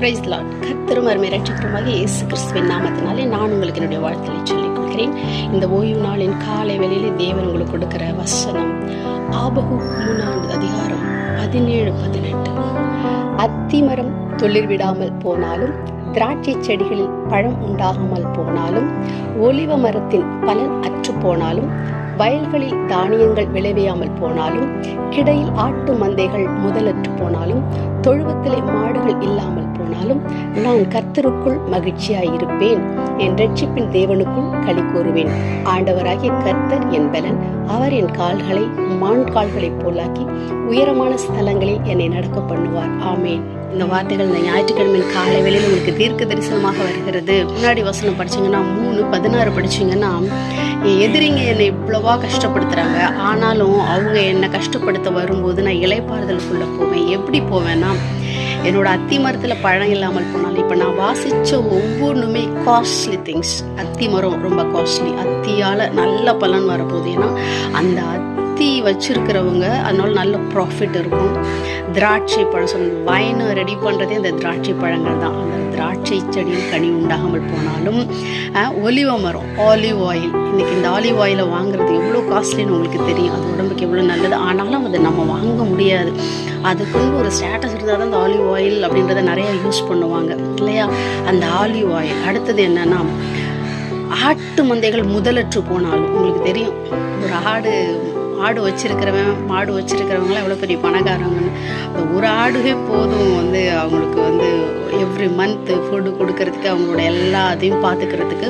Price Lord. கர்த்தரும் அருமை இரட்சகருமாக இயேசு கிறிஸ்துவின் நாமத்தினாலே நான் உங்களுக்கு என்னுடைய வாழ்த்துக்களை சொல்லிக் கொள்கிறேன். இந்த ஓய்வு நாளின் காலை வேளையிலே தேவன் உங்களுக்கு கொடுக்கிற வசனம் ஆபகுக் 3:17. அத்திமரம் துளிர் விடாமல் போனாலும், திராட்சை செடிகளில் பழம் உண்டாகாமல் போனாலும், ஒலிவ மரத்தின் பலன் அற்று போனாலும், வயல்களில் தானியங்கள் விளைவியாமல் போனாலும், கிடையில் ஆட்டு மந்தைகள் முதலற்று போனாலும், தொழுவத்திலே மாடுகள் இல்லாமல் போனாலும், நான் கர்த்தருக்குள் மகிழ்ச்சியாயிருப்பேன், என் இரட்சிப்பின் தேவனுக்குள் களி கூறுவேன். ஆண்டவராகிய கர்த்தர் என் பலன், அவர் என் கால்களை மான் கால்களைப் போலாக்கி உயரமான ஸ்தலங்களில் என்னை நடக்க பண்ணுவார். ஆமேன். இந்த வார்த்தைகள் இந்த ஞாயிற்றுக்கிழமையின் காலை வேளையில் உங்களுக்கு தீர்க்க தரிசனமாக வருகிறது. முன்னாடி வசனம் படிச்சீங்கன்னா 3:16 படிச்சீங்கன்னா, எதிரிங்க என்னை இவ்வளவா கஷ்டப்படுத்துறாங்க, ஆனாலும் அவங்க என்னை கஷ்டப்படுத்த வரும்போது நான் இளைப்பாறுதலுக்குள்ள போவேன். எப்படி போவேன்னா, என்னோட அத்தி மரத்துல பழம் இல்லாமல் போனாலும், இப்ப நான் வாசிச்ச ஒவ்வொன்றுமே காஸ்ட்லி திங்ஸ். அத்தி மரம் ரொம்ப காஸ்ட்லி, அத்தியால நல்ல பலன் வரப்போகுது. ஏன்னா அந்த அத்தி வச்சிருக்கிறவங்க அதனால நல்ல ப்ராஃபிட் இருக்கும். திராட்சை பழம் வைனை ரெடி பண்ணுறதே அந்த திராட்சை பழங்கள் தான். அந்த திராட்சை செடியில் கனி உண்டாகாமல் போனாலும், ஒலிவ மரம், ஆலிவ் ஆயில், இன்னைக்கு இந்த ஆலிவ் ஆயிலை வாங்குறது எவ்வளோ காஸ்ட்லின்னு உங்களுக்கு தெரியும். அது உடம்புக்கு எவ்வளோ நல்லது, ஆனாலும் அதை நம்ம வாங்க முடியாது. அதுக்குன்னு ஒரு ஸ்டேட்டஸ் இருந்தால் தான் அந்த ஆலிவ் ஆயில் அப்படின்றத நிறைய யூஸ் பண்ணுவாங்க இல்லையா? அந்த ஆலிவ் ஆயில். அடுத்தது என்னன்னா, ஆட்டு மந்தைகள் முதலற்று போனாலும், உங்களுக்கு தெரியும் ஒரு ஆடு வச்சிருக்கிறவன் மாடு வச்சிருக்கிறவங்களாம் எவ்வளோ பெரிய பணக்காரங்கன்னு. ஒரு ஆடுவே போதும் அவங்களுக்கு எவ்ரி மந்த் ஃபுட்டு கொடுக்கறதுக்கு, அவங்களோட எல்லாத்தையும் பார்த்துக்கிறதுக்கு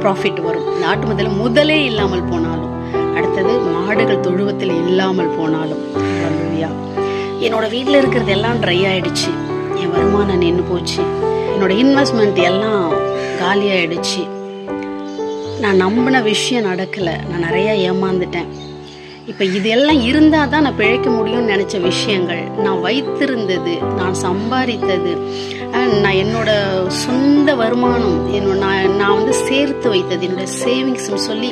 ப்ராஃபிட் வரும். இந்த ஆட்டு மந்தையில் முதலே இல்லாமல் போனாலும், அடுத்தது மாடுகள் தொழுவத்தில் இல்லாமல் போனாலும், என்னோட வீட்டில் இருக்கிறது எல்லாம் ட்ரை ஆயிடுச்சு, என் வருமானம் நின்று போச்சு, என்னோட இன்வெஸ்ட்மெண்ட் எல்லாம் காலி ஆயிடுச்சு, நான் நம்பின விஷயம் நடக்கலை, நான் நிறையா ஏமாந்துட்டேன், இப்போ இதெல்லாம் இருந்தால் தான் நான் பிழைக்க முடியும்னு நினச்ச விஷயங்கள், நான் வைத்திருந்தது, நான் சம்பாதித்தது, நான் என்னோட சொந்த வருமானம், நான் சேர்த்து வைத்தது, என்னோட சேவிங்ஸ்னு சொல்லி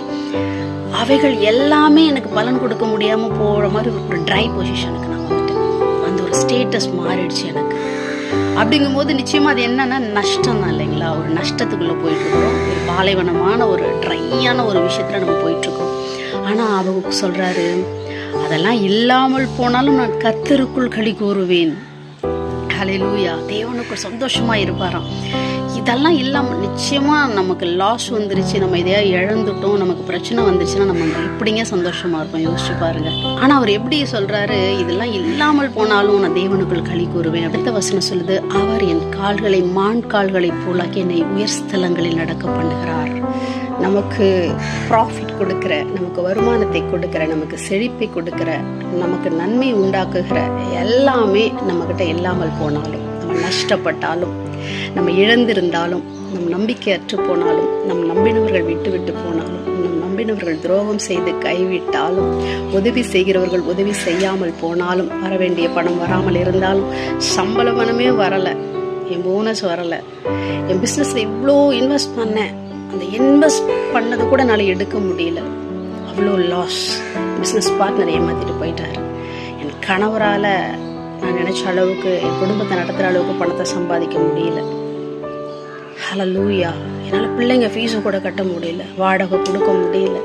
அவைகள் எல்லாமே எனக்கு பலன் கொடுக்க முடியாமல் போகிற மாதிரி ஒரு ட்ரை பொசிஷனுக்கு நான் வந்துட்டேன். அந்த ஒரு ஸ்டேட்டஸ் மாறிடுச்சு எனக்கு. அப்படிங்கும்போது நிச்சயமாக அது என்னன்னா நஷ்டம் தான் இல்லைங்களா? ஒரு நஷ்டத்துக்குள்ளே போயிட்டுருக்கோம். ஒரு பாலைவனமான ஒரு ட்ரையான ஒரு விஷயத்தில் நம்ம போயிட்டுருக்கோம். ஆனால் அவங்க சொல்கிறாரு, அதெல்லாம் இல்லாமல் போனாலும் நான் கர்த்தருக்குள் களி கூறுவேன். ஹல்லேலூயா. தேவனுக்குள் சந்தோஷமாக இருப்பாராம். இதெல்லாம் இல்லாமல் நிச்சயமாக நமக்கு லாஸ் வந்துருச்சு, நம்ம இதையா இழந்துட்டோம், நமக்கு பிரச்சனை வந்துருச்சுன்னா நம்ம எப்படிங்க சந்தோஷமாக இருப்போம்? யோசிச்சு பாருங்க. ஆனால் அவர் எப்படி சொல்கிறாரு, இதெல்லாம் இல்லாமல் போனாலும் நான் தேவனுக்குள் களி கூறுவேன். அடுத்த வசனம் சொல்லுது, அவர் என் கால்களை மான் கால்களை போலாக்கி என்னை உயர் ஸ்தலங்களில் நடக்க பண்ணுகிறார். நமக்கு ப்ராஃபிட் கொடுக்கிற, நமக்கு வருமானத்தை கொடுக்கிற, நமக்கு செழிப்பை கொடுக்கிற, நமக்கு நன்மை உண்டாக்குகிற எல்லாமே நம்மக்கிட்ட இல்லாமல் போனாலும், நம்ம நஷ்டப்பட்டாலும், நம்ம இழந்திருந்தாலும், நம் நம்பிக்கை அற்று போனாலும், நம் நம்பினவர்கள் விட்டு போனாலும், நம் நம்பினவர்கள் துரோகம் செய்து கைவிட்டாலும், உதவி செய்கிறவர்கள் உதவி செய்யாமல் போனாலும், வர வேண்டிய பணம் வராமல் இருந்தாலும், சம்பள பணமே வரலை, என் போனஸ் வரலை, என் பிஸ்னஸில் இவ்வளோ இன்வெஸ்ட் பண்ணேன், அந்த இன்வெஸ்ட் பண்ணது கூட என்னால் எடுக்க முடியல, அவ்வளோ லாஸ், பிஸ்னஸ் பார்ட்னர் ஏமாற்றிட்டு போயிட்டார், என் கணவரால் நான் நினச்ச அளவுக்கு என் குடும்பத்தை நடத்துகிற அளவுக்கு பணத்தை சம்பாதிக்க முடியல, ஹல்லேலூயா, என்னால் பிள்ளைங்க ஃபீஸு கூட கட்ட முடியல, வாடகை கொடுக்க முடியல,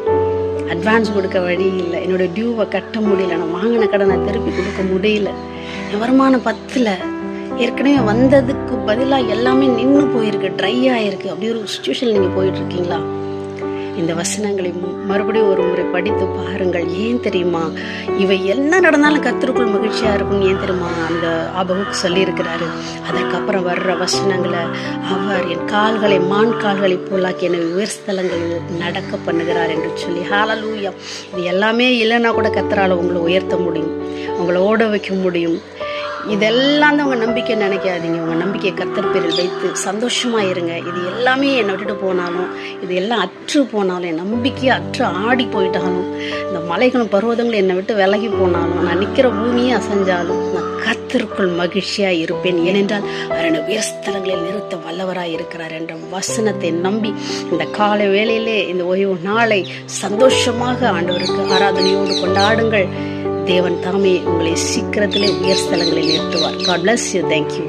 அட்வான்ஸ் கொடுக்க வழி இல்லை, என்னோடய டியூவை கட்ட முடியல, நான் வாங்கின கடனை திருப்பி கொடுக்க முடியல, என் வருமானம் பத்தில், ஏற்கனவே வந்ததுக்கு பதிலாக எல்லாமே நின்று போயிருக்கு, ட்ரை ஆகிருக்கு. அப்படி ஒரு சுச்சுவேஷன் நீங்கள் போயிட்டுருக்கீங்களா? இந்த வசனங்களை மறுபடியும் ஒரு முறை படித்து பாருங்கள். ஏன் தெரியுமா? இவை என்ன நடந்தாலும் கர்த்தருக்குள் மகிழ்ச்சியாக இருக்கும்னு ஏன் தெரியுமா அந்த ஆபகுக்கு சொல்லியிருக்கிறாரு. அதற்கப்புறம் வர்ற வசனங்களை, அவர் என் கால்களை மான் கால்களை போலாக்கி என்னை உயர் ஸ்தலங்களில் நடக்க பண்ணுகிறார் என்று சொல்லி, ஹல்லேலூயா. இது எல்லாமே இல்லைன்னா கூட கர்த்தரால் உங்களை உயர்த்த முடியும், உங்களை ஓட வைக்க முடியும். இதெல்லாம் தான் உங்கள் நம்பிக்கை நினைக்காதீங்க. உங்கள் நம்பிக்கையை கர்த்தர் பேரில் வைத்து சந்தோஷமாக இருங்க. இது எல்லாமே என்னை விட்டுட்டு போனாலும், இது எல்லாம் அற்று போனாலும், என் நம்பிக்கையை அற்று ஆடி போயிட்டாலும், இந்த மலைகளும் பருவதங்களும் என்னை விட்டு விலகி போனாலும், நான் நிற்கிற பூமியை அசைஞ்சாலும், நான் கர்த்தருக்குள் மகிழ்ச்சியாக இருப்பேன். ஏனென்றால் அவர் என்னை உயர் ஸ்தலங்களில் நிறுத்த வல்லவராக இருக்கிறார் என்ற வசனத்தை நம்பி இந்த காலை வேளையிலே இந்த ஓய்வு நாளை சந்தோஷமாக ஆண்டவருக்கு ஆராதனையோடு கொண்டாடுங்கள். தேவன் தாமே உங்களை சீக்கிரத்திலே உயர் ஸ்தலங்களில் ஏற்றுவார். God bless you. Thank you.